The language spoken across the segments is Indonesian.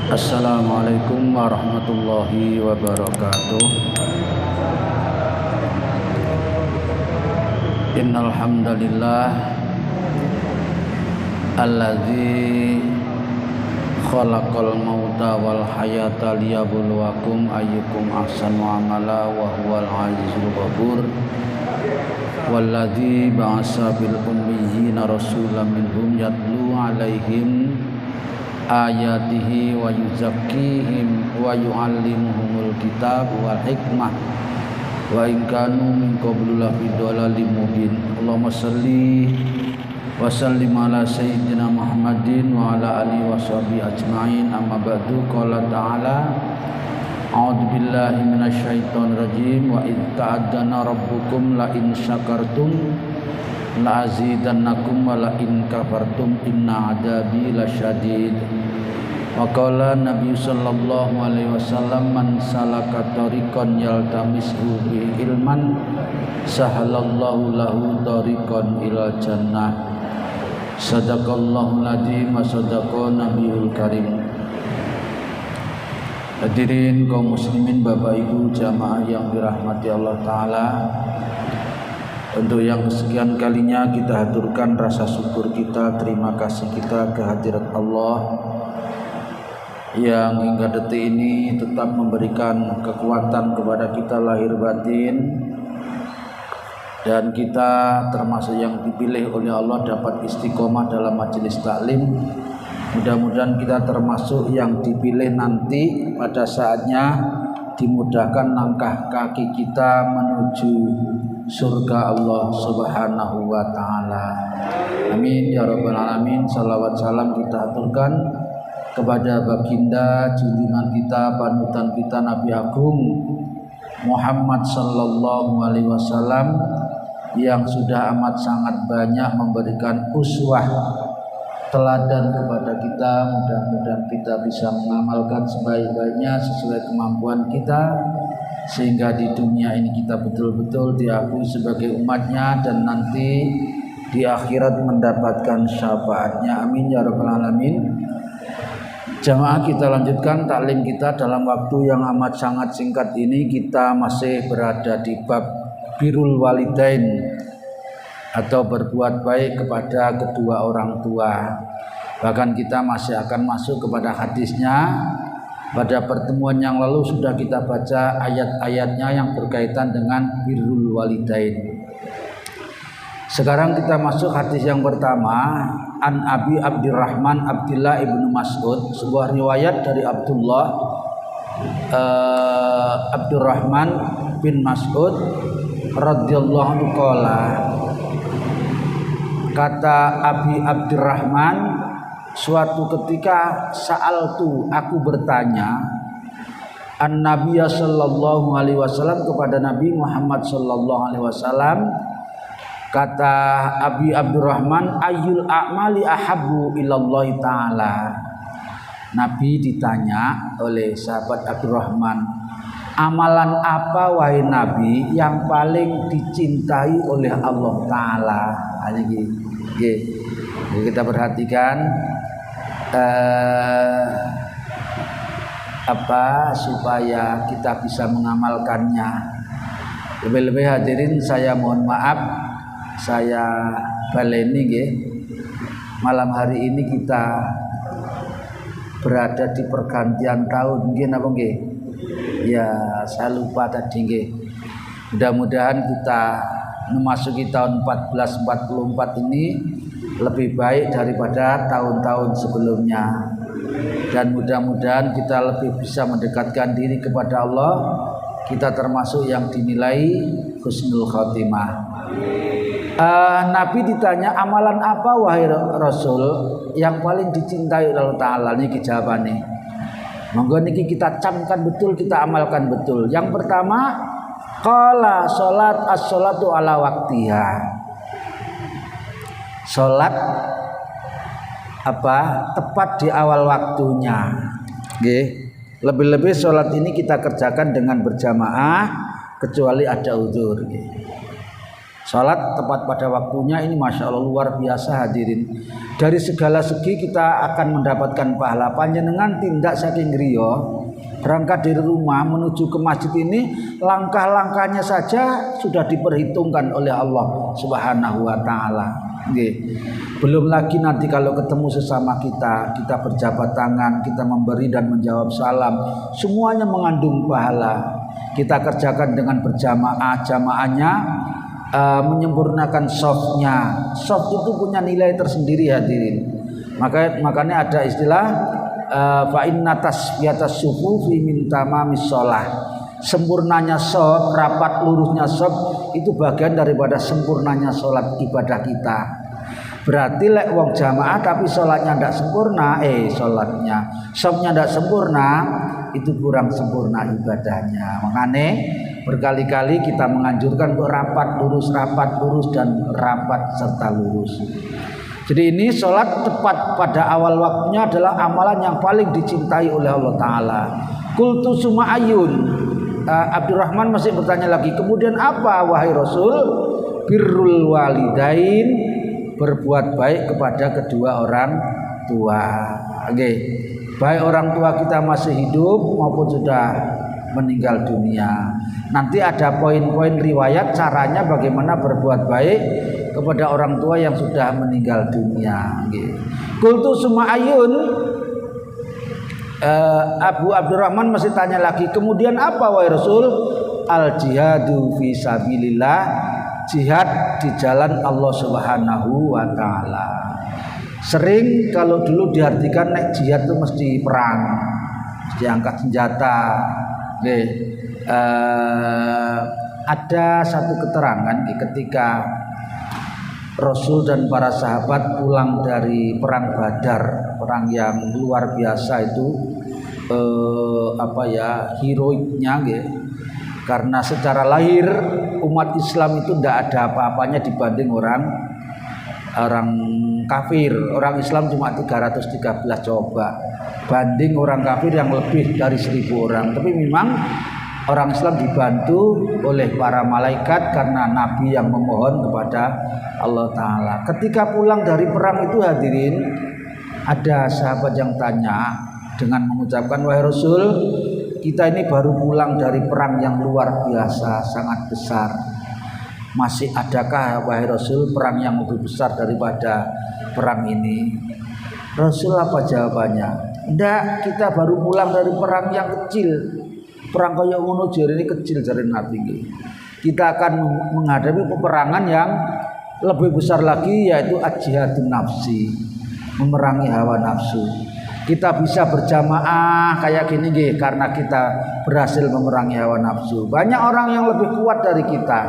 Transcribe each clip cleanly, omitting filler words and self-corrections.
Assalamualaikum warahmatullahi wabarakatuh. Innal hamdalillah allazi khalaqal mauta wal hayata liyabluwakum ayyukum ahsanu amala wa huwal azizul ghafur. Wallazi ba'asa bil ummiyina rasulan minhum yatlu alaihim ayatihi wa yuzakkihim wa yu'allimuhumul kitab wal hikmah wa in kanu min qablu lafi dhalalin mubin. Allahumma shalli wa sallim ala sayyidina Muhammadin wa ala alihi washabihi ajmain. Amma ba'du. Qala ta'ala a'udzu billahi minasyaitonir rajim wa id ta'adzana rabbukum la in syakartum la azidannakum wa la in kafartum inna adabi lasyadid. Wa qala Nabi sallallahu alaihi wasallam man salaka tariqan yaltamisu bi ilman sahalallahu lahu tariqan ilal jannah. Sadaqallahul adzim wa sadaqa nabiyul karim. Hadirin kaum muslimin, Bapak Ibu jamaah yang dirahmati Allah taala, untuk yang kesekian kalinya kita haturkan rasa syukur kita, terima kasih kita kehadirat Allah yang hingga detik ini tetap memberikan kekuatan kepada kita lahir batin, dan kita termasuk yang dipilih oleh Allah dapat istiqomah dalam majelis taklim. Mudah-mudahan kita termasuk yang dipilih nanti pada saatnya dimudahkan langkah kaki kita menuju surga Allah Subhanahu wa taala. Amin ya rabbal alamin. Salawat salam kita aturkan kepada baginda junjungan kita, panutan kita, Nabi Agung Muhammad sallallahu alaihi wasallam yang sudah amat sangat banyak memberikan uswah teladan kepada kita. Mudah-mudahan kita bisa mengamalkan sebaik-baiknya sesuai kemampuan kita, sehingga di dunia ini kita betul-betul diakui sebagai umatnya dan nanti di akhirat mendapatkan syafaatnya. Amin ya rabbal alamin. Jamaah, kita lanjutkan taklim kita dalam waktu yang amat sangat singkat ini. Kita masih berada di bab birrul walidain atau berbuat baik kepada kedua orang tua. Bahkan kita masih akan masuk kepada hadisnya. Pada pertemuan yang lalu sudah kita baca ayat-ayatnya yang berkaitan dengan birrul walidain. Sekarang kita masuk hadis yang pertama. An Abi Abdurrahman Abdullah ibnu Mas'ud, sebuah riwayat dari Abdurrahman bin Mas'ud radhiyallahu anhu qala. Kata Abi Abdurrahman, suatu ketika sa'altu, aku bertanya, an Nabiya sallallahu alaihi wasallam, kepada Nabi Muhammad sallallahu alaihi wasallam. Kata Abi Abdurrahman, ayyul a'mali ahabbu ilallahi ta'ala. Nabi ditanya oleh sahabat Abdurrahman, amalan apa wahai Nabi yang paling dicintai oleh Allah Ta'ala? Kita perhatikan supaya kita bisa mengamalkannya. Lebih-lebih hadirin, saya mohon maaf, saya baleni nggih. Malam hari ini kita berada di pergantian tahun nggih, napa nggih? Ya, saya lupa tadi nggih. Mudah-mudahan kita memasuki tahun 1444 ini lebih baik daripada tahun-tahun sebelumnya, dan mudah-mudahan kita lebih bisa mendekatkan diri kepada Allah. Kita termasuk yang dinilai husnul khotimah. Nabi ditanya, amalan apa wahai Rasul yang paling dicintai oleh Allah Ta'ala? Niki jawabannya. Monggo niki kita camkan betul, kita amalkan betul. Yang pertama, qala salat as-salatu ala waktiha. Salat tepat di awal waktunya. Nggih. Lebih-lebih salat ini kita kerjakan dengan berjamaah kecuali ada uzur. Salat tepat pada waktunya ini Masya Allah luar biasa hadirin. dari segala segi kita akan mendapatkan pahala. Panjenengan tindak saking griya berangkat dari rumah menuju ke masjid ini, langkah-langkahnya saja sudah diperhitungkan oleh Allah Subhanahu wa taala. Belum lagi nanti kalau ketemu sesama kita berjabat tangan, kita memberi dan menjawab salam, semuanya mengandung pahala. Kita kerjakan dengan berjamaah, jamaahnya menyempurnakan softnya. Soft itu punya nilai tersendiri hadirin. Makanya ada istilah fa inna tasbiyatas sufufi min tamamis shalah. Sempurnanya soft, rapat lurusnya soft itu bagian daripada sempurnanya sholat ibadah kita. Berarti lek wong jamaah tapi sholatnya tidak sempurna, sholatnya softnya tidak sempurna, itu kurang sempurna ibadahnya. Makanya berkali-kali kita menganjurkan untuk rapat lurus dan rapat serta lurus. Jadi ini sholat tepat pada awal waktunya adalah amalan yang paling dicintai oleh Allah Ta'ala. Qultu summa ayun. Abdurrahman masih bertanya lagi, kemudian apa wahai Rasul? Birrul walidain, berbuat baik kepada kedua orang tua. Baik orang tua kita masih hidup maupun sudah meninggal dunia. Nanti ada poin-poin riwayat caranya bagaimana berbuat baik kepada orang tua yang sudah meninggal dunia. Qultu summa ayun. Abu Abdurrahman masih tanya lagi, kemudian apa wahai Rasul? Al jihadu fi sabilillah, jihad di jalan Allah Subhanahu wa taala. Sering kalau dulu diartikan nek jihad itu mesti perang, mesti angkat senjata. Ada satu keterangan ketika Rasul dan para sahabat pulang dari perang Badar, perang yang luar biasa itu, heroiknya, karena secara lahir umat Islam itu tidak ada apa-apanya dibanding orang kafir. Orang Islam cuma 313 coba, banding orang kafir yang lebih dari 1000 orang. Tapi memang orang Islam dibantu oleh para malaikat karena Nabi yang memohon kepada Allah Ta'ala. Ketika pulang dari perang itu hadirin, ada sahabat yang tanya dengan mengucapkan, wahai Rasul, kita ini baru pulang dari perang yang luar biasa, sangat besar. Masih adakah wahai Rasul perang yang lebih besar daripada perang ini? Rasul apa jawabannya? Enggak, kita baru pulang dari perang yang kecil. Perang kaya ngono jare ini kecil jare Nabi. Kita akan menghadapi peperangan yang lebih besar lagi, yaitu al-jihadun nafsi, memerangi hawa nafsu. Kita bisa berjamaah kayak gini karena kita berhasil memerangi hawa nafsu. Banyak orang yang lebih kuat dari kita,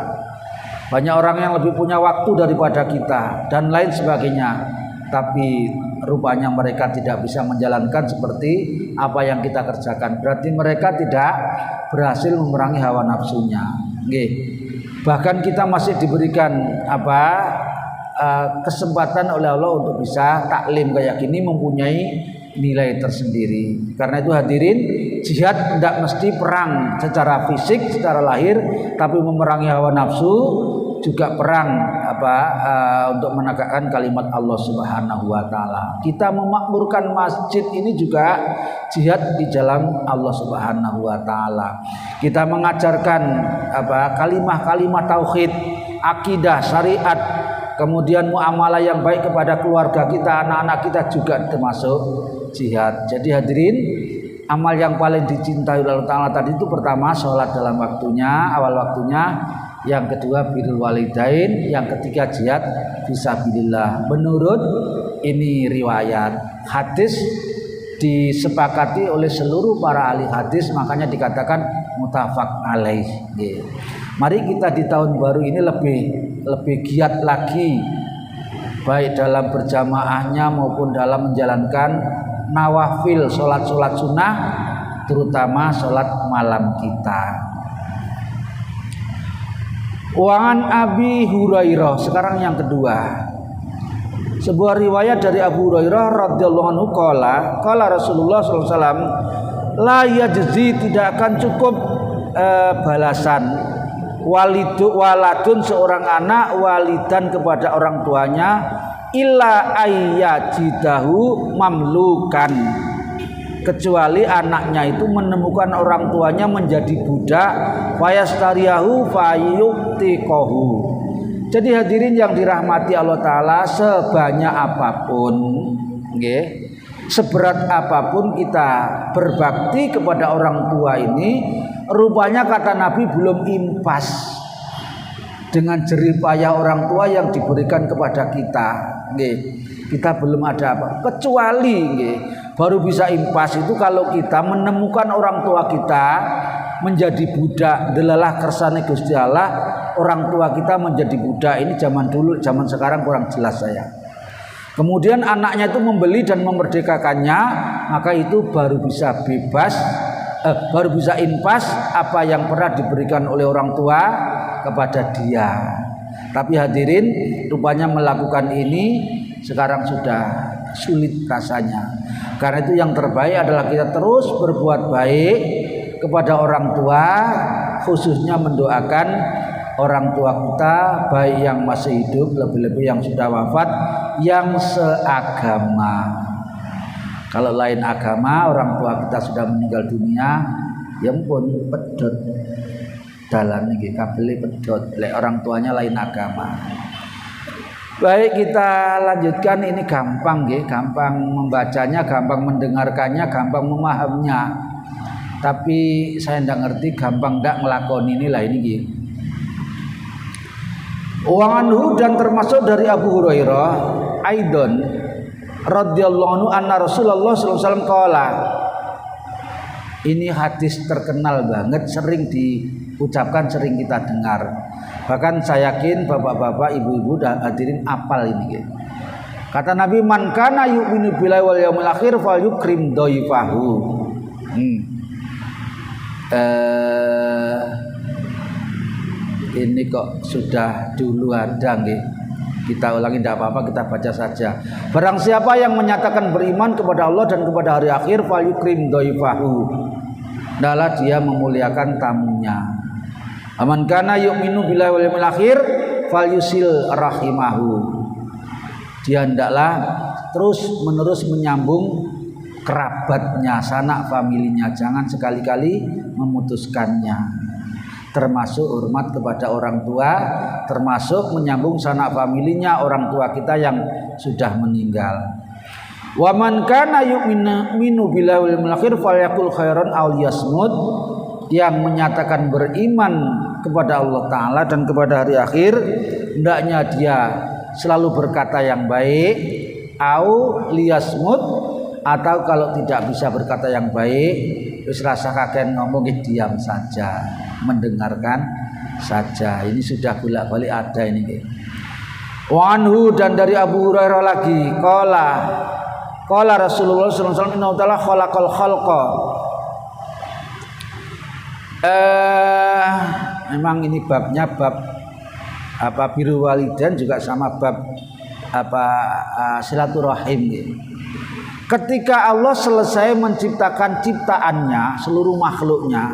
banyak orang yang lebih punya waktu daripada kita dan lain sebagainya. Tapi rupanya mereka tidak bisa menjalankan seperti apa yang kita kerjakan. Berarti mereka tidak berhasil memerangi hawa nafsunya. Bahkan kita masih diberikan kesempatan oleh Allah untuk bisa taklim kayak gini, mempunyai nilai tersendiri. Karena itu hadirin, jihad tidak mesti perang secara fisik, secara lahir, tapi memerangi hawa nafsu juga perang untuk menegakkan kalimat Allah Subhanahu wa taala. Kita memakmurkan masjid ini juga jihad di jalan Allah Subhanahu wa taala. Kita mengajarkan kalimat-kalimat tauhid, akidah, syariat, kemudian muamalah yang baik kepada keluarga kita, anak-anak kita juga termasuk jihad. Jadi hadirin, amal yang paling dicintai oleh Allah Ta'ala tadi itu pertama sholat dalam waktunya, awal waktunya. Yang kedua birrul walidain, yang ketiga jihad fisabilillah. Menurut ini riwayat hadis disepakati oleh seluruh para ahli hadis, makanya dikatakan muttafaq alaih. Mari kita di tahun baru ini lebih giat lagi, baik dalam berjamaahnya maupun dalam menjalankan nawafil, sholat sunnah, terutama sholat malam kita. Wan Abi Hurairah, sekarang yang kedua. Sebuah riwayat dari Abu Hurairah radhiyallahu anhu qala Rasulullah sallallahu alaihi wasallam, la yajzi, tidak akan cukup balasan waladun seorang anak walidan kepada orang tuanya, illa ayyajidahu mamlukan, kecuali anaknya itu menemukan orang tuanya menjadi budak, fayastariyahu fayuqtiqahu. Jadi hadirin yang dirahmati Allah Ta'ala, sebanyak apapun, seberat apapun kita berbakti kepada orang tua ini, rupanya kata Nabi belum impas dengan jerih payah orang tua yang diberikan kepada kita. Kita belum ada apa, kecuali baru bisa impas itu kalau kita menemukan orang tua kita menjadi budak, delalah kersane Gusti Allah. Orang tua kita menjadi budak ini zaman dulu, zaman sekarang kurang jelas saya. Kemudian anaknya itu membeli dan memerdekakannya, maka itu baru bisa bebas, baru bisa impas apa yang pernah diberikan oleh orang tua kepada dia. Tapi hadirin, rupanya melakukan ini sekarang sudah sulit rasanya. Karena itu yang terbaik adalah kita terus berbuat baik kepada orang tua, khususnya mendoakan orang tua kita, baik yang masih hidup, lebih-lebih yang sudah wafat, yang seagama. Kalau lain agama, orang tua kita sudah meninggal dunia, ya pun pedot dalan iki kabeli pedot, lek orang tuanya lain agama. Baik, kita lanjutkan. Ini gampang nggih, gampang membacanya, gampang mendengarkannya, gampang memahaminya. Tapi saya ndak ngerti gampang ndak ngelakoni inilah ini nggih. Wa anhu, dan termasuk dari Abu Hurairah aidon radhiyallahu anhu anna Rasulullah sallallahu alaihi wasallam qala. Ini hadis terkenal banget, sering diucapkan, sering kita dengar. Bahkan saya yakin bapak-bapak, ibu-ibu dan hadirin apal ini. Kata Nabi, man kana yu'minu billahi wal yaumil akhir falyukrim dhaifahu. Ini kok sudah dulu ada nggih. Kita ulangi, tidak apa-apa, kita baca saja. Barang siapa yang menyatakan beriman kepada Allah dan kepada hari akhir, falyukrim dhaifahu, adalah dia memuliakan tamunya. Aman kana yu'minu billahi wal yaumil akhir falyusil rahimahu, dia hendaklah terus menerus menyambung kerabatnya, sanak familinya, jangan sekali-kali memutuskannya. Termasuk hormat kepada orang tua, termasuk menyambung sanak familinya, orang tua kita yang sudah meninggal. Wa man kana yu'minu billahi wal yaumil akhir falyaqul khairan aw liyasmut, yang menyatakan beriman kepada Allah Ta'ala dan kepada hari akhir, hendaknya dia selalu berkata yang baik, au liyasmut, atau kalau tidak bisa berkata yang baik, wis rasa kakek ngomong, diam saja, mendengarkan saja. Ini sudah bolak-balik ada ini. Wa anhu, dan dari Abu Hurairah lagi, qala Rasulullah sallallahu alaihi wasallam, inna ta'ala khalaqal khalqa. Memang ini babnya bab apa, biru walidain, juga sama bab apa, silaturahim. Ketika Allah selesai menciptakan ciptaannya, seluruh makhluknya,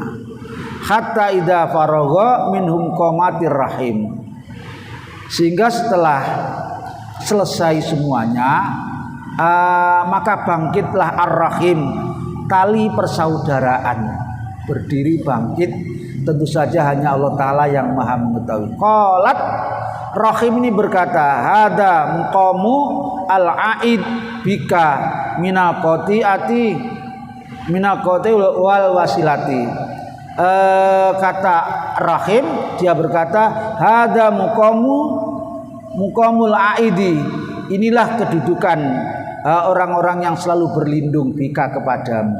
hatta idza faragha minhum qamatir rahim, sehingga setelah selesai semuanya, maka bangkitlah ar-rahim, tali persaudaraan, berdiri bangkit. Tentu saja hanya Allah Ta'ala yang maha mengetahui. Qalat, rahim ini berkata, hada muqamu al-aid bika minal qati'ati minal qati wal wasilati. Kata rahim, dia berkata, hada muqamul aidi, inilah kedudukan orang-orang yang selalu berlindung bika kepadamu,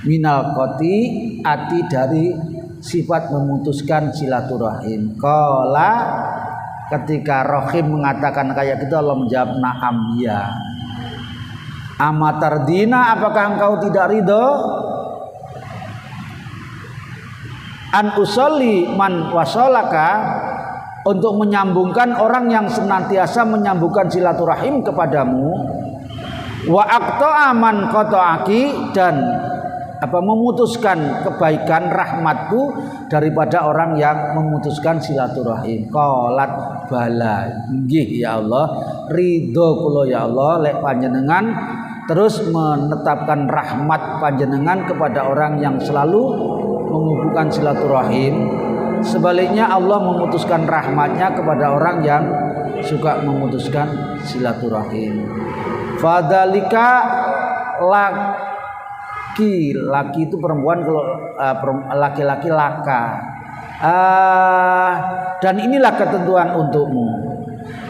minal qati'ati, dari sifat memutuskan silaturahim. Qala, ketika rahim mengatakan kayak gitu, Allah menjawab, na'am, ya. Amatardina, apakah engkau tidak ridho an usolli man wasolaka, untuk menyambungkan orang yang senantiasa menyambungkan silaturahim kepadamu, wa aqta'a man qata'aki, dan memutuskan kebaikan rahmatku daripada orang yang memutuskan silaturahim. Qalat bala, nggih ya Allah, ridho kula ya Allah lek panjenengan terus menetapkan rahmat panjenengan kepada orang yang selalu menghubungkan silaturahim. Sebaliknya Allah memutuskan rahmatnya kepada orang yang suka memutuskan silaturahim. Fadzalika laki itu perempuan, kalau laki-laki laka. Dan inilah ketentuan untukmu.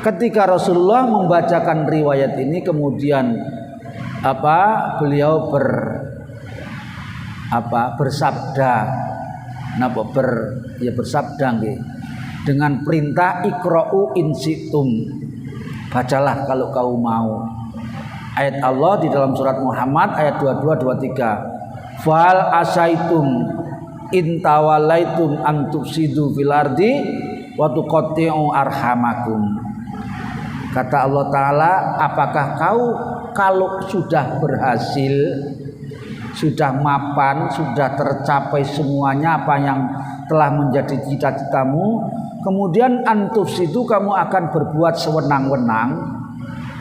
Ketika Rasulullah membacakan riwayat ini, kemudian beliau bersabda, bersabda nggih, dengan perintah iqra'u in syi'tum, bacalah kalau kau mau. Ayat Allah di dalam surat Muhammad ayat 22-23. Fal asaitum in tawallaitum an tufsidu fil ardi wa tuqatti'u arhamakum. Kata Allah Ta'ala, apakah kau kalau sudah berhasil, sudah mapan, sudah tercapai semuanya apa yang telah menjadi cita-citamu, kemudian antufsidu kamu akan berbuat sewenang-wenang,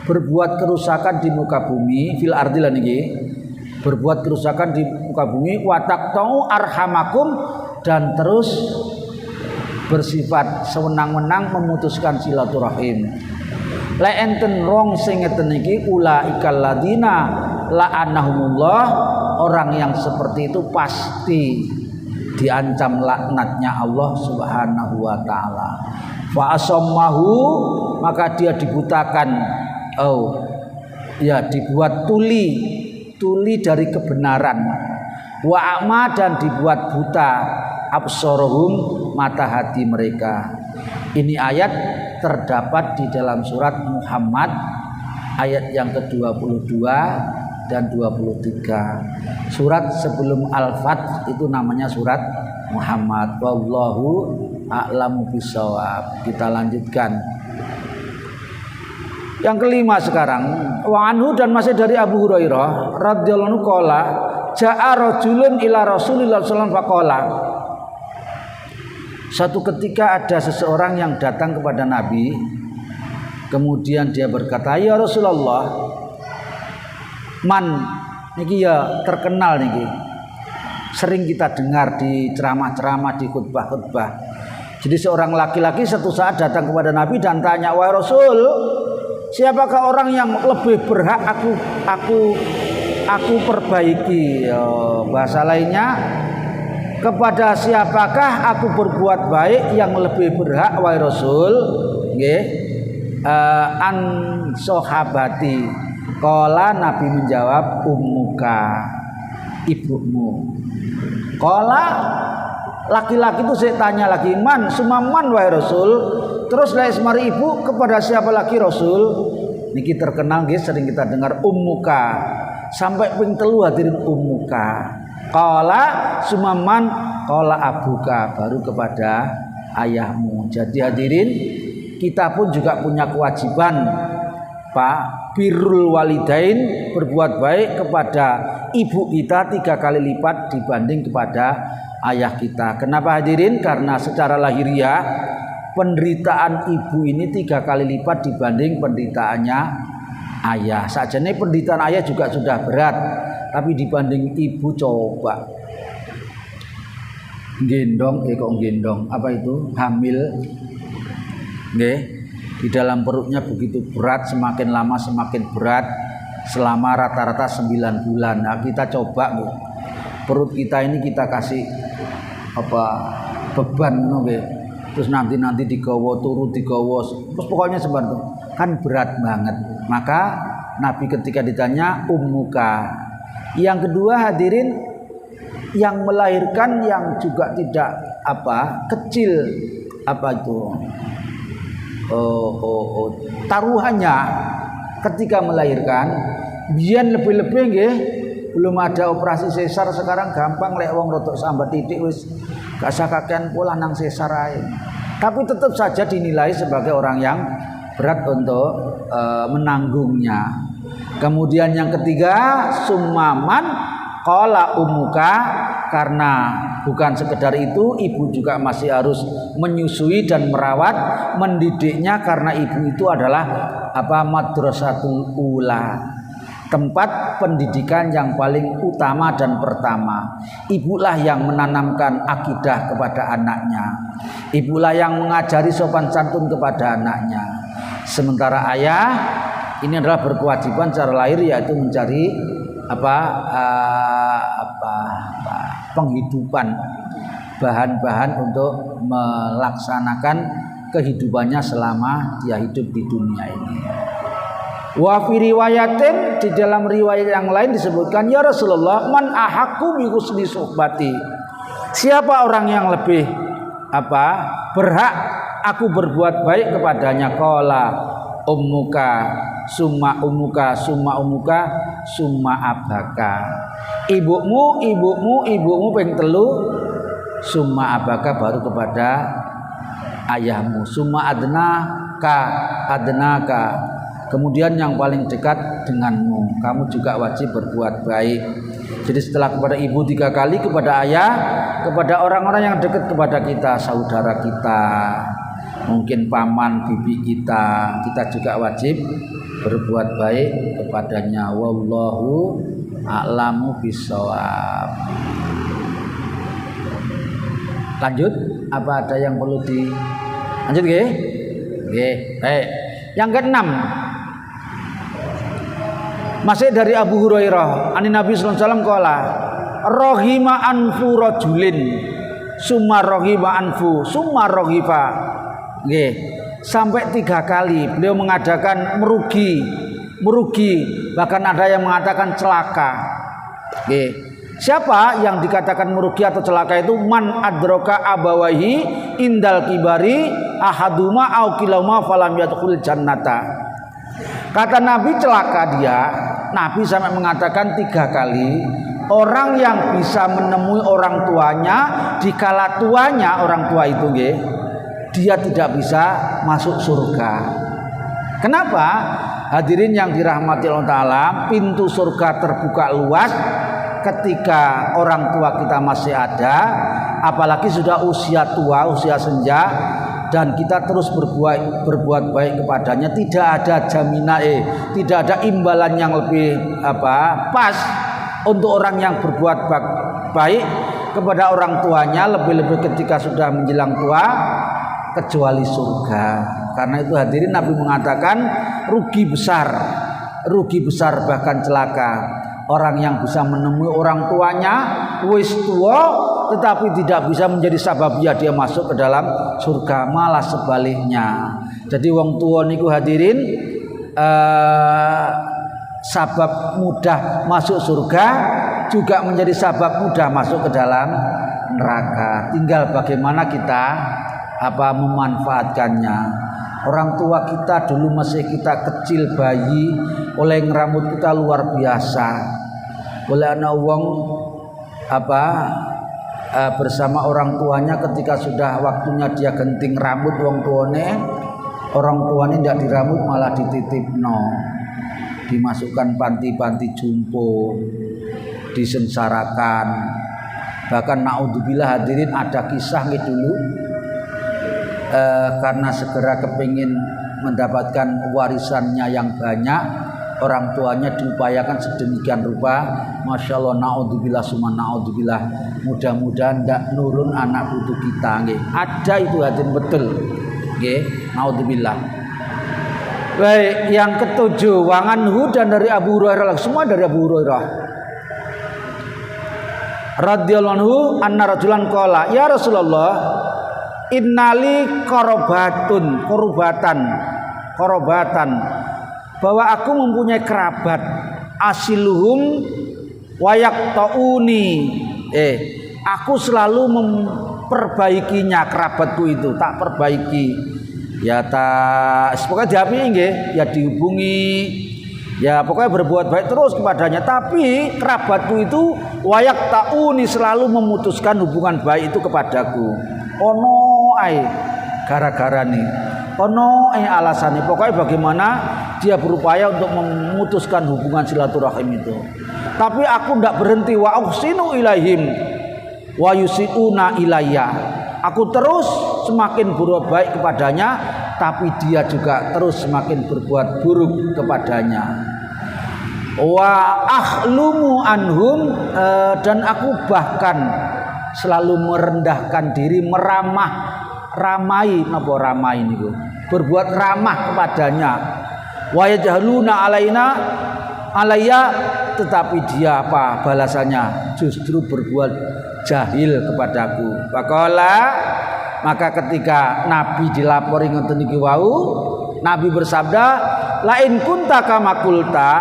berbuat kerusakan di muka bumi, fil ardi lan iki, berbuat kerusakan di muka bumi, wataqtau arhamakum, dan terus bersifat sewenang-wenang memutuskan silaturahim. La enten rong sing ngeten iki ulaikal ladina la'anahumullah, orang yang seperti itu pasti diancam laknatnya Allah Subhanahu wa taala. Fa asammahu, maka dia dibutakan, dibuat tuli dari kebenaran. Wa a'ma, dan dibuat buta absorohum, mata hati mereka. Ini ayat terdapat di dalam surat Muhammad ayat yang ke-22 dan 23. Surat sebelum Al-Fath itu namanya surat Muhammad. Wallahu a'lamu bishawab. Kita lanjutkan. Yang kelima sekarang, wa anhu, dan masih dari Abu Hurairah radhiyallahu anhu qala ja'a rajulun ila Rasulillah sallallahu alaihi wasallam faqala. Satu ketika ada seseorang yang datang kepada Nabi, kemudian dia berkata, ya Rasulullah, man niki ya terkenal niki, sering kita dengar di ceramah-ceramah, di khutbah-khutbah. Jadi seorang laki-laki satu saat datang kepada Nabi dan tanya, wahai Rasul, siapakah orang yang lebih berhak aku perbaiki? Bahasa lainnya, kepada siapakah aku berbuat baik yang lebih berhak, wahai Rasul? Nggih. An sahabati. Qala, Nabi menjawab, ummuka, ibumu. Qala, laki-laki itu saya tanya lagi, man sumaman wahai Rasul? Terus laismari ibu, kepada siapa lagi Rasul? Niki terkenal nggih, sering kita dengar ummuka. Sampai ping 3 hadirin ummuka. Qala sumaman, qala abuka, baru kepada ayahmu. Jadi hadirin, kita pun juga punya kewajiban, Pak, birrul walidain, berbuat baik kepada ibu kita 3 kali lipat dibanding kepada ayah kita. Kenapa hadirin? Karena secara lahiriah penderitaan ibu ini 3 kali lipat dibanding penderitaannya ayah. Sajane penderitaan ayah juga sudah berat, tapi dibanding ibu coba gendong, apa itu? Hamil. Nggih. Di dalam perutnya begitu berat, semakin lama semakin berat, selama rata-rata 9 bulan. Nah, kita coba nggih. Perut kita ini kita kasih beban nggih. Terus nanti digawa turu, terus pokoknya seperti itu. Kan berat banget. Maka Nabi ketika ditanya ummuka. Yang kedua hadirin, yang melahirkan yang juga tidak kecil, taruhannya ketika melahirkan, biyen lebih-lebih nggih, belum ada operasi sesar. Sekarang gampang, lek wong rodok sambat titik wis gak usah kakean pula nang sesar ae. Tapi tetap saja dinilai sebagai orang yang berat untuk menanggungnya. Kemudian yang ketiga, sumaman, qala ummuka, karena bukan sekedar itu, ibu juga masih harus menyusui dan merawat, mendidiknya, karena ibu itu adalah madrasatul ula, tempat pendidikan yang paling utama dan pertama. Ibulah yang menanamkan akidah kepada anaknya, ibulah yang mengajari sopan santun kepada anaknya. Sementara ayah ini adalah berkewajiban secara lahir, yaitu mencari penghidupan, bahan-bahan untuk melaksanakan kehidupannya selama dia hidup di dunia ini. Wa fi riwayatin, di dalam riwayat yang lain disebutkan, ya Rasulullah, man ahaqqu bi husni suhbati, siapa orang yang lebih berhak aku berbuat baik kepadanya? Qala ummuka summa ummuka summa ummuka summa abaka, ibumu ping telu, summa abaka baru kepada ayahmu, summa adnaka, kemudian yang paling dekat denganmu, kamu juga wajib berbuat baik. Jadi setelah kepada ibu 3 kali, kepada ayah, kepada orang-orang yang dekat kepada kita, saudara kita, mungkin paman bibi kita juga wajib berbuat baik kepadanya. Wallahu a'lamu bishawab. Lanjut, apa ada yang perlu lanjut nggih? Nggih, baik. Yang keenam, masih dari Abu Hurairah, ani Nabi sallallahu alaihi wasallam qala, rahima anfu rajulin summa rahima anfu summa rahifa. Nggih, sampai 3 kali beliau mengadakan merugi, bahkan ada yang mengatakan celaka. Nggih, siapa yang dikatakan merugi atau celaka itu? Man adroka abawahi indal kibari ahaduma au kilahuma falam yadkhul jannata. Kata Nabi, celaka dia. Nabi sampai mengatakan 3 kali, orang yang bisa menemui orang tuanya dikala tuanya orang tua itu nggih, dia tidak bisa masuk surga. Kenapa? Hadirin yang dirahmati Allah Ta'ala, pintu surga terbuka luas ketika orang tua kita masih ada, apalagi sudah usia tua, usia senja, dan kita terus berbuat baik kepadanya. Tidak ada jaminan, tidak ada imbalan yang lebih pas untuk orang yang berbuat baik kepada orang tuanya, lebih-lebih ketika sudah menjelang tua, kecuali surga. Karena itu hadirin, Nabi mengatakan rugi besar bahkan celaka orang yang bisa menemui orang tuanya wis tua tetapi tidak bisa menjadi sababnya dia masuk ke dalam surga, malah sebaliknya. Jadi wong tua niku hadirin sabab mudah masuk surga, juga menjadi sabab mudah masuk ke dalam neraka. Tinggal bagaimana kita memanfaatkannya. Orang tua kita dulu masih kita kecil bayi, oleh ngeramut kita luar biasa. Oleh anak wong bersama orang tuanya, ketika sudah waktunya dia genting rambut wong tuane, orang tuane tidak diramut malah dititipno, dimasukkan panti-panti jumbo, disensarakan. Bahkan naudzubillah hadirin, ada kisah nih dulu, karena segera kepingin mendapatkan warisannya yang banyak, orang tuanya diupayakan sedemikian rupa, masya Allah, naudzubillah summa naudzubillah, mudah-mudahan tidak nurun anak putu kita. Nggih, ada itu hadirin, betul nggih, naudzubillah. Baik, yang ketujuh, wanganhu, dan dari Abu Hurairah, semua dari Abu Hurairah radhiyallahu anhu, anna rajulan qala, ya Rasulullah, innali korobatan, bahwa aku mempunyai kerabat, asiluhum wayak tauni, aku selalu memperbaikinya, kerabatku itu tak perbaiki, ya pokoknya diapi nggih, ya dihubungi, ya pokoknya berbuat baik terus kepadanya. Tapi kerabatku itu wayak tauni, selalu memutuskan hubungan baik itu kepadaku. Ono gara-gara nih, ono alasannya, pokoknya bagaimana dia berupaya untuk memutuskan hubungan silaturahim itu. tapi aku tidak berhenti. Wa uhsinu ilaihim wa yusiuna ilayya. Aku terus semakin berbuat baik kepadanya, tapi dia juga terus semakin berbuat buruk kepadanya. Wa ahlumu anhum, dan aku bahkan selalu merendahkan diri, ramai niku, berbuat ramah kepadanya. Wa yajhaluna alayya, tetapi dia apa balasannya? Justru berbuat jahil kepadaku. Faqala, maka ketika Nabi dilapori ngoten iki wau, Nabi bersabda, lain kunta kama qulta,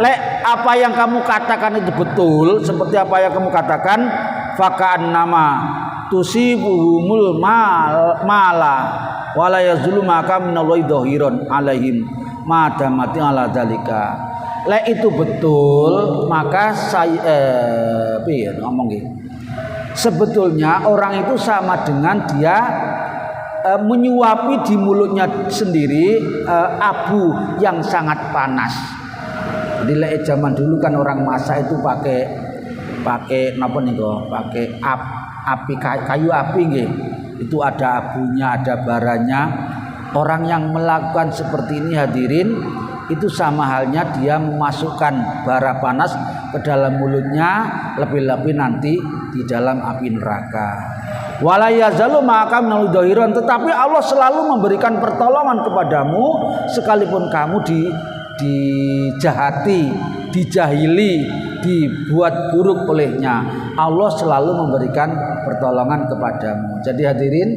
lek apa yang kamu katakan itu betul, seperti apa yang kamu katakan, fakaan nama tusibuhumul mala wala yazluma kam minallahi dhahiran alaihim madamati ala dzalika. Lek itu betul, maka saya ngomong gitu. Sebetulnya orang itu sama dengan dia menyuapi di mulutnya sendiri abu yang sangat panas. Jadi lek zaman dulu kan orang masak itu pakai napa niku? Pakai api kayu api nggih. Itu ada abunya, ada baranya. Orang yang melakukan seperti ini hadirin, itu sama halnya dia memasukkan bara panas ke dalam mulutnya, lebih-lebih nanti di dalam api neraka. Wala yazalu ma'aka minal dhahiran, tetapi Allah selalu memberikan pertolongan kepadamu sekalipun kamu dijahati, dijahili, dibuat buruk olehnya. Allah selalu memberikan pertolongan kepadamu. Jadi hadirin,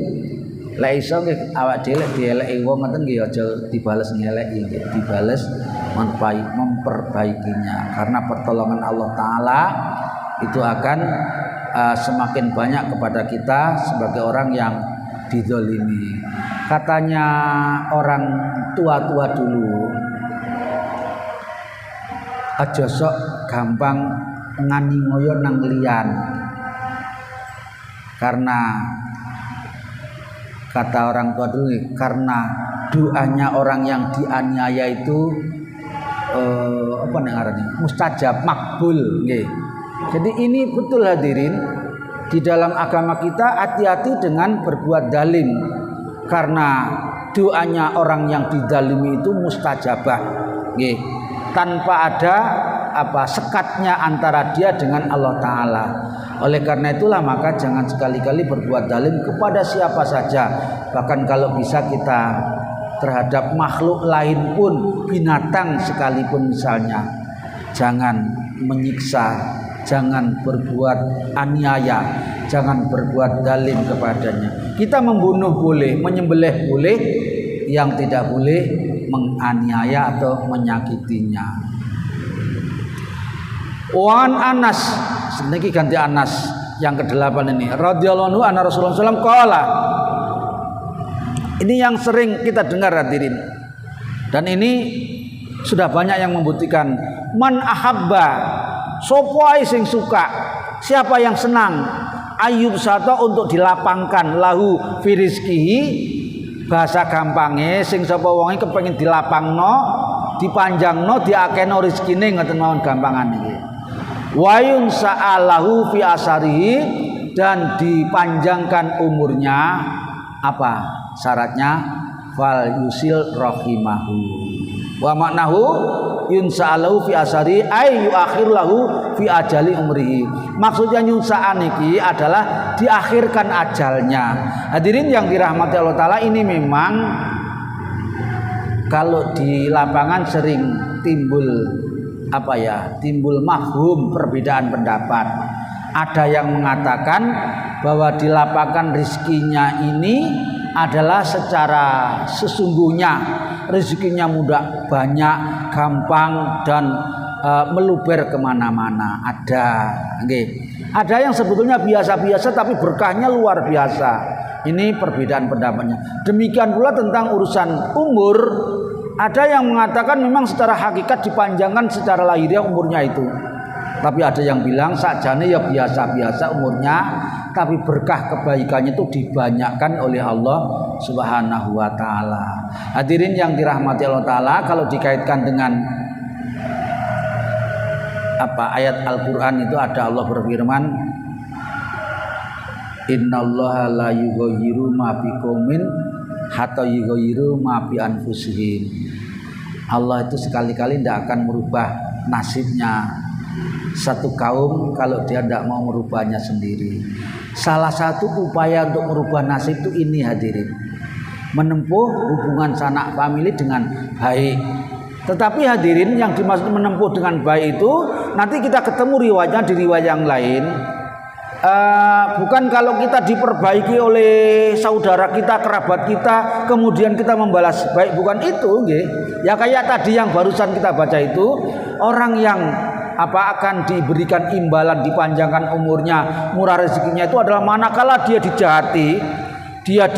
lek iso nggih awak dhewe dieleki wong ngoten nggih aja dibales ngeleki, dibales memperbaikinya, karena pertolongan Allah taala itu akan semakin banyak kepada kita sebagai orang yang dizalimi. Katanya orang tua-tua dulu, aja sok gampang ngani ngoyo nang liyan, karena kata orang tua dulu, karena doanya orang yang dianiaya itu mustajab, makbul nggih. Jadi ini betul hadirin, di dalam agama kita hati-hati dengan berbuat zalim, karena doanya orang yang dizalimi itu mustajabah nggih, tanpa ada sekatnya antara dia dengan Allah taala. Oleh karena itulah maka jangan sekali-kali berbuat zalim kepada siapa saja, bahkan kalau bisa kita terhadap makhluk lain pun, binatang sekalipun misalnya, jangan menyiksa, jangan berbuat aniaya, jangan berbuat zalim kepadanya. Kita membunuh boleh, menyembelih boleh, yang tidak boleh menganiaya atau menyakitinya. Wan Anas, sedikit ganti Anas yang ke-8 ini. Radhiyallahu anhu anna Rasulullah SAW qala. Ini yang sering kita dengar hadirin. Dan ini sudah banyak yang membuktikan, man ahabba, sapa sing suka, siapa yang senang ayub sato untuk dilapangkan lahu fi rizkihi, bahasa gampangnya sing sapa wonge kepengin dilapangno, dipanjangno, diakeno rezekine, ngoten mawon gampangan iki. Wa yunsa'alahu fi asarihi, dan dipanjangkan umurnya, apa syaratnya? Fal yusil rahimahu. Wa maknahu yunsa'alahu fi asari ay yuakhir lahu fi ajali umrihi. Maksudnya yunsa'an iki adalah diakhirkan ajalnya. Hadirin yang dirahmati Allah taala, ini memang kalau di lapangan sering timbul timbul mafhum, perbedaan pendapat. Ada yang mengatakan bahwa di lapangan rizkinya ini adalah secara sesungguhnya rezekinya mudah, banyak, gampang, dan meluber kemana-mana. Ada yang sebetulnya biasa-biasa tapi berkahnya luar biasa. Ini perbedaan pendapatnya. Demikian pula tentang urusan umur, ada yang mengatakan memang secara hakikat dipanjangkan secara lahiriah umurnya itu, tapi ada yang bilang sakjane ya biasa-biasa umurnya, tapi berkah kebaikannya itu dibanyakkan oleh Allah Subhanahu wa taala. Hadirin yang dirahmati Allah taala, kalau dikaitkan dengan ayat Al-Qur'an itu ada Allah berfirman, innallaha la yughayyiru ma biqaumin hatta yughayyiru ma bi anfusihim. Allah itu sekali-kali tidak akan merubah nasibnya satu kaum kalau dia tidak mau merubahnya sendiri. Salah satu upaya untuk merubah nasib itu ini hadirin, menempuh hubungan sanak famili dengan baik. Tetapi hadirin, yang dimaksud menempuh dengan baik itu nanti kita ketemu riwayatnya di riwayat yang lain. Bukan kalau kita diperbaiki oleh saudara kita, kerabat kita, kemudian kita membalas baik, bukan itu, nggih. Ya kayak tadi yang barusan kita baca itu, orang yang akan diberikan imbalan, dipanjangkan umurnya, murah rezekinya itu adalah manakala dia dijahati, dia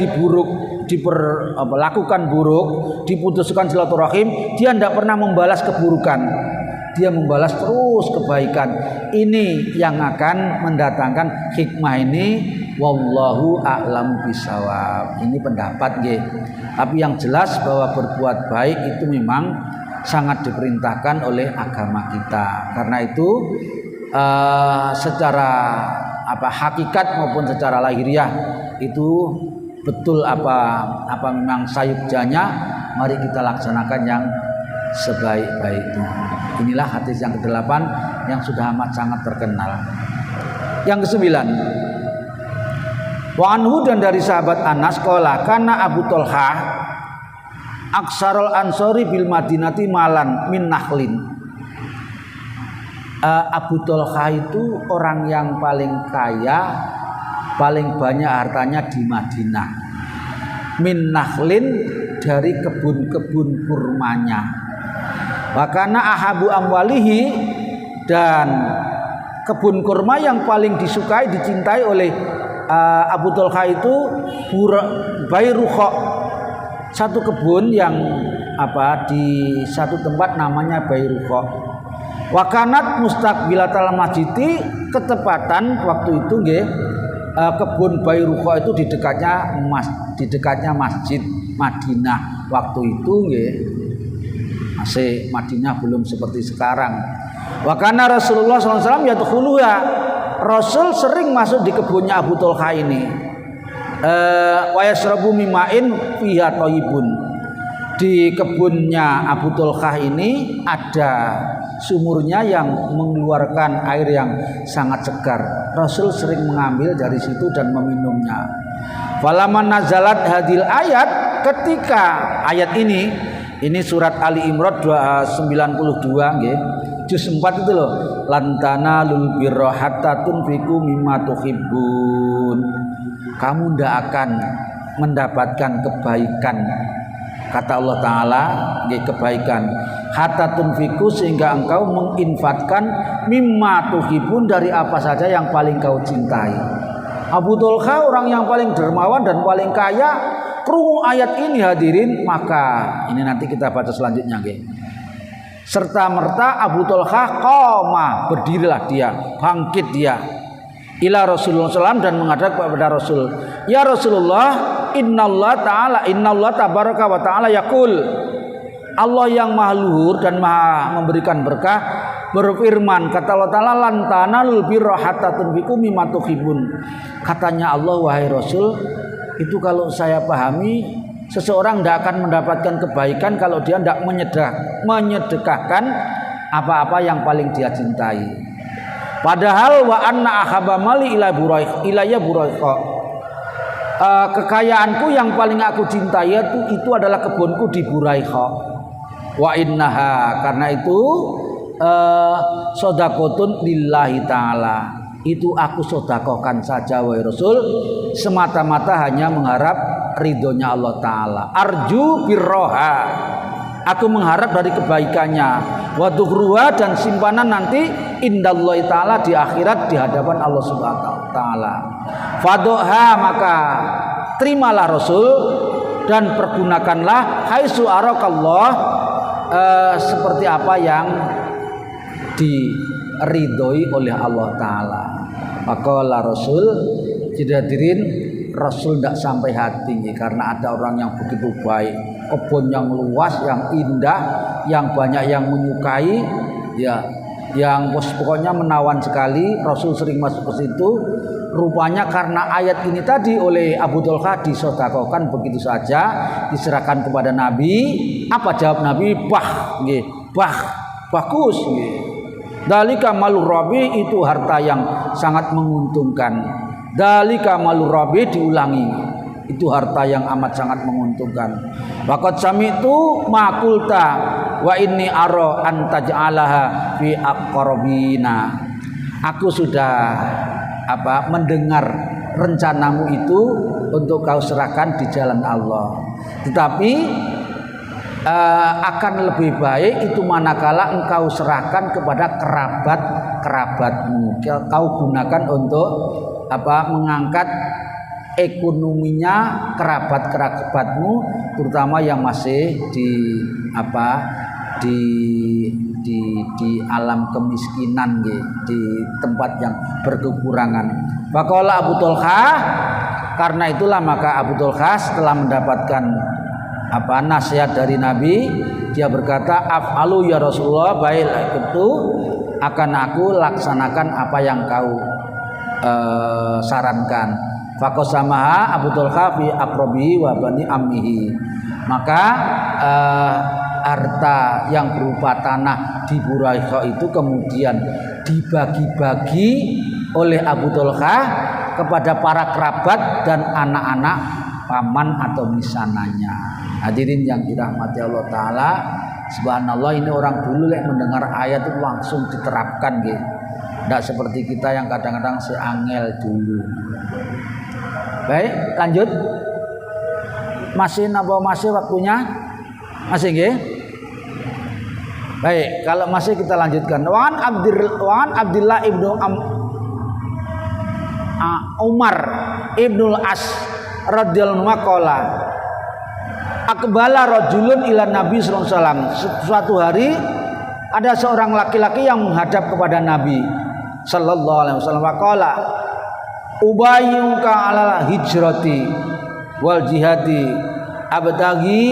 diperlakukan buruk, diputuskan silaturahim, dia tidak pernah membalas keburukan, dia membalas terus kebaikan. Ini yang akan mendatangkan hikmah ini. Wallahu a'lam bishawab. Ini pendapat nggih. Tapi yang jelas bahwa berbuat baik itu memang sangat diperintahkan oleh agama kita. Karena itu secara hakikat maupun secara lahiriah itu betul memang sayugjanya, mari kita laksanakan yang sebaik-baiknya. Inilah hadis yang ke-8 yang sudah amat sangat terkenal. Yang ke-9, wa anhu, dan dari sahabat Anas, qala kana Abu Thalha aksarul ansori bil madinati malan min nakhlin. Abu Thalha itu orang yang paling kaya, paling banyak hartanya di Madinah. Min nakhlin, dari kebun-kebun kurmanya. Wakana ahabu amwalihi, dan kebun kurma yang paling disukai, dicintai oleh Abu Thalha itu Bayrukha, satu kebun yang di satu tempat namanya Bayrukha. Wakanat mustaqbilatal masjidi, ketepatan waktu itu nggih, kebun Bayrukha itu di dekatnya masjid Madinah waktu itu nggih. Masih Madinah belum seperti sekarang. Wa kana Rasulullah SAW yadkhuluha, Rasul sering masuk di kebunnya Abu Thalha ini. Wa yasrabu mima'in fiha thayyibun. Di kebunnya Abu Thalha ini ada sumurnya yang mengeluarkan air yang sangat segar. Rasul sering mengambil dari situ dan meminumnya. Falaman nazalat hadil ayat, ketika ayat ini surat Ali Imran 92 nggih, juz 4 itu loh. Lantana lul birra hatta tunfiqu mimma tuhibbun. Kamu tidak akan mendapatkan kebaikan, kata Allah Ta'ala, kebaikan, hatta tunfiqu, sehingga engkau menginfakkan mimma tuhibbun, dari apa saja yang paling kau cintai. Abu Thalha orang yang paling dermawan dan paling kaya, krungu ayat ini hadirin, maka ini nanti kita baca selanjutnya nggih. Serta merta Abu Thalha qoma, berdirilah dia, bangkit dia, ila Rasulullah SAW, dan menghadap kepada Rasul. Ya Rasulullah, innallaha tabaraka wa ta'ala yaqul, Allah yang maha luhur dan maha memberikan berkah berfirman, kata Allah Ta'ala, lan tanalul birra hatta tunfiqu mimma tuhibbun. Katanya Allah, wahai Rasul, itu kalau saya pahami, seseorang tidak akan mendapatkan kebaikan kalau dia tidak menyedekahkan apa-apa yang paling dia cintai. Padahal wa anna ahabba mali ilayya buraikha, kekayaanku yang paling aku cintai itu adalah kebunku di Buraikha. Wa innaha, karena itu sodakotun lillahi ta'ala, itu aku sodakohkan saja wahai Rasul, semata-mata hanya mengharap ridhonya Allah Ta'ala. Arju birroha, aku mengharap dari kebaikannya. Waduhruha, dan simpanan nanti indallahi Ta'ala, di akhirat, di hadapan Allah Subhanahu wa Ta'ala. Fadoha, maka terimalah Rasul dan pergunakanlah haitsu arakallah, seperti apa yang diridhoi oleh Allah Ta'ala. Maka Rasul, jadi hadirin, Rasul tidak sampai hati, karena ada orang yang begitu baik, kebun yang luas, yang indah, yang banyak yang menyukai, ya yang pokoknya menawan sekali. Rasul sering masuk ke situ. Rupanya karena ayat ini tadi oleh Abu Talha disedekahkan begitu saja, diserahkan kepada Nabi. Apa jawab Nabi? Bagus. Dalika malur rabi, itu harta yang sangat menguntungkan. Dalika malur rabi, diulangi, itu harta yang amat sangat menguntungkan. Waqad sami'tu ma qulta wa inni ara an taj'alaha fi aqrabina. Aku sudah mendengar rencanamu itu untuk kau serahkan di jalan Allah. Tetapi akan lebih baik itu manakala engkau serahkan kepada kerabatmu. Kau gunakan untuk mengangkat ekonominya kerabatmu, terutama yang masih di alam kemiskinan, di tempat yang berkekurangan. Faqala Abu Talha, karena itulah maka Abu Talha setelah mendapatkan nasihat dari Nabi, dia berkata, af'alu ya Rasulullah, baiklah itu akan aku laksanakan apa yang kau sarankan. Faqasamaha Abu Talha fi aqrabihi wa bani ammihi. Maka harta yang berupa tanah di Buraikha itu kemudian dibagi-bagi oleh Abu Talha kepada para kerabat dan anak-anak paman atau misananya. Hadirin yang dirahmati Allah Ta'ala, subhanallah, ini orang dulu mendengar ayat itu langsung diterapkan gitu. Tidak seperti kita yang kadang-kadang seangel dulu. Baik, lanjut. Masih waktunya? Masih nggih? Baik, kalau masih kita lanjutkan. Wan Abdullah ibnu Umar ibnul As radhiyallahu anhu qala aqbala rajulun ila Nabi sallallahu alaihi wasallam. Suatu hari ada seorang laki-laki yang menghadap kepada Nabi sallallahu alaihi wasallam. Qala ubayyuka ala hijrati wal jihadi abtagi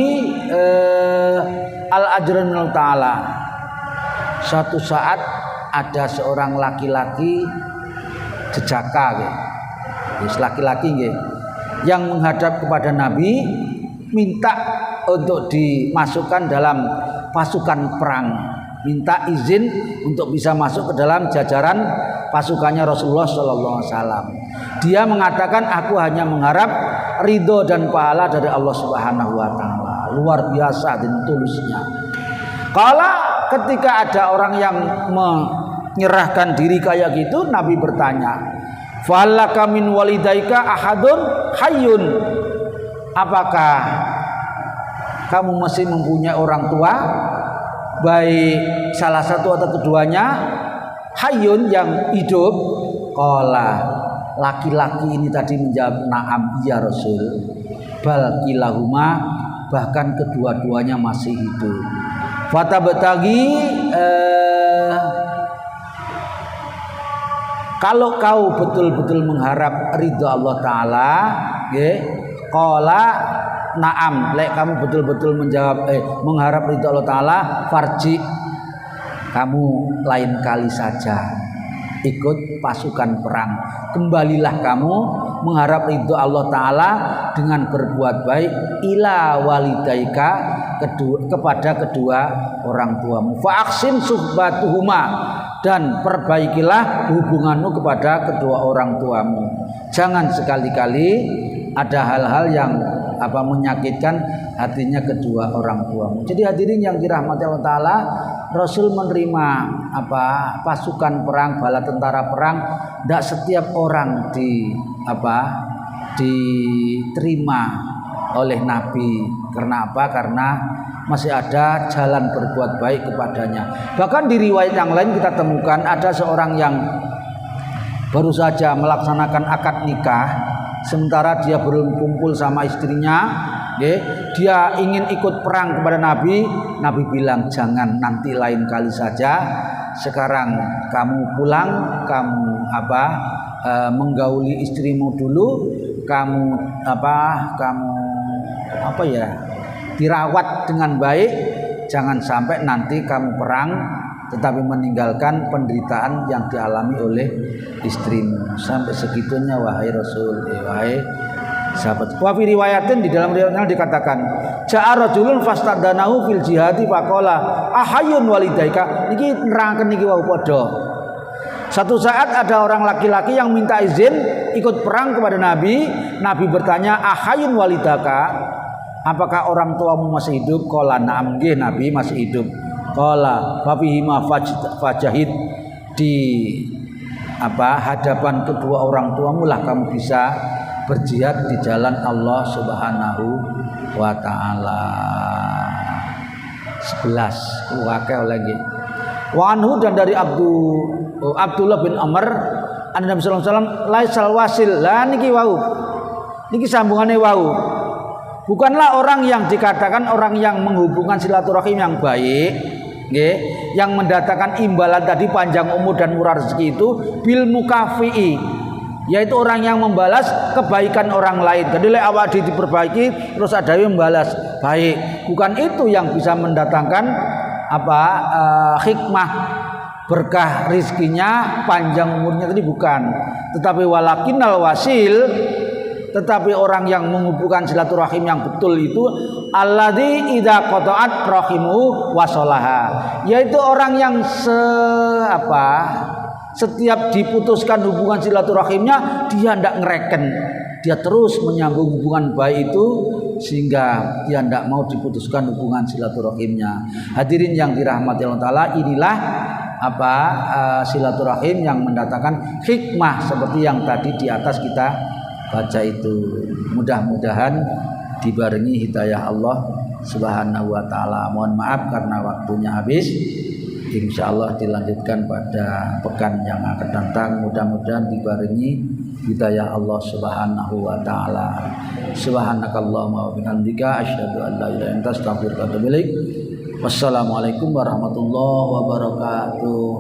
al ajran ta'ala. Suatu saat ada seorang laki-laki jejaka laki-laki yang menghadap kepada Nabi, minta untuk dimasukkan dalam pasukan perang, minta izin untuk bisa masuk ke dalam jajaran pasukannya Rasulullah Sallallahu Alaihi Wasallam. Dia mengatakan, aku hanya mengharap ridho dan pahala dari Allah Subhanahu Wa Taala. Luar biasa dan tulusnya. Kalau ketika ada orang yang menyerahkan diri kayak gitu, Nabi bertanya, falaka min walidaika ahadun hayyun, apakah kamu masih mempunyai orang tua, baik salah satu atau keduanya, hayyun yang hidup? Qala, laki-laki ini tadi menjawab, na'am ya Rasul, bal kilahuma, bahkan kedua-duanya masih hidup. Fatabtagi, kalau kau betul-betul mengharap ridha Allah Ta'ala, qala na'am, kamu betul-betul menjawab mengharap ridha Allah Ta'ala, farji, kamu lain kali saja ikut pasukan perang, kembalilah kamu mengharap ridha Allah Ta'ala dengan berbuat baik ila walidaika, kepada kedua orang tuamu, fa'aksin suhbatuhuma, dan perbaikilah hubunganmu kepada kedua orang tuamu. Jangan sekali-kali ada hal-hal yang menyakitkan hatinya kedua orang tuamu. Jadi hadirin yang dirahmati Allah Ta'ala, Rasul menerima pasukan perang, bala tentara perang. Tidak setiap orang diterima oleh Nabi. Karena apa? Karena masih ada jalan berbuat baik kepadanya. Bahkan di riwayat yang lain kita temukan ada seorang yang baru saja melaksanakan akad nikah, sementara dia belum kumpul sama istrinya, dia ingin ikut perang kepada Nabi. Nabi bilang, jangan, nanti lain kali saja. Sekarang kamu pulang, kamu menggauli istrimu dulu, kamu dirawat dengan baik, jangan sampai nanti kamu perang tetapi meninggalkan penderitaan yang dialami oleh istrimu. Sampai segitunya wahai Rasul, wahai sahabat. Wa fi riwayatin, di dalam riwayatnya dikatakan, ja'a rajulun fastadanahu fil jihadi faqala ahayyun walidaika. Niki nerangken niki wau padha. Satu saat ada orang laki-laki yang minta izin ikut perang kepada Nabi. Nabi bertanya, ahayyun walidaka, apakah orang tuamu masih hidup? Qala na'am, nggih Nabi masih hidup. Qala fa fihi ma fajahid, di hadapan kedua orang tuamu lah kamu bisa berjihad di jalan Allah Subhanahu wa taala. 11 wakil lagi. Wa anhu, dan dari Abdullah bin Amr, Nabi sallallahu alaihi wasallam laisal wasil. Lah niki wau. Niki sambungane wau. Bukanlah orang yang dikatakan orang yang menghubungkan silaturahim yang baik, nggih, yang mendatangkan imbalan tadi panjang umur dan murah rezeki itu bil mukafi'i, yaitu orang yang membalas kebaikan orang lain. Jadi lek awak diperbaiki terus ada yang membalas baik. Bukan itu yang bisa mendatangkan hikmah, berkah rizkinya, panjang umurnya tadi, bukan. Tetapi walakinnal wasil, tetapi orang yang menghubungkan silaturahim yang betul itu alladzi idza qata'at rahimu wasolaha, yaitu orang yang setiap diputuskan hubungan silaturahimnya dia tidak ngereken, dia terus menyambung hubungan baik itu sehingga dia tidak mau diputuskan hubungan silaturahimnya. Hadirin yang dirahmati Allah Ta'ala, inilah silaturahim yang mendatangkan hikmah seperti yang tadi di atas kita baca itu. Mudah-mudahan dibarengi hidayah Allah Subhanahu wa taala. Mohon maaf karena waktunya habis. Insyaallah dilanjutkan pada pekan yang akan datang. Mudah-mudahan dibarengi hidayah Allah Subhanahu wa taala. Subhanakallahumma wa bihamdika asyhadu an la ilaha illa anta astaghfiruka wa atubu ilaik. Wassalamualaikum warahmatullahi wabarakatuh.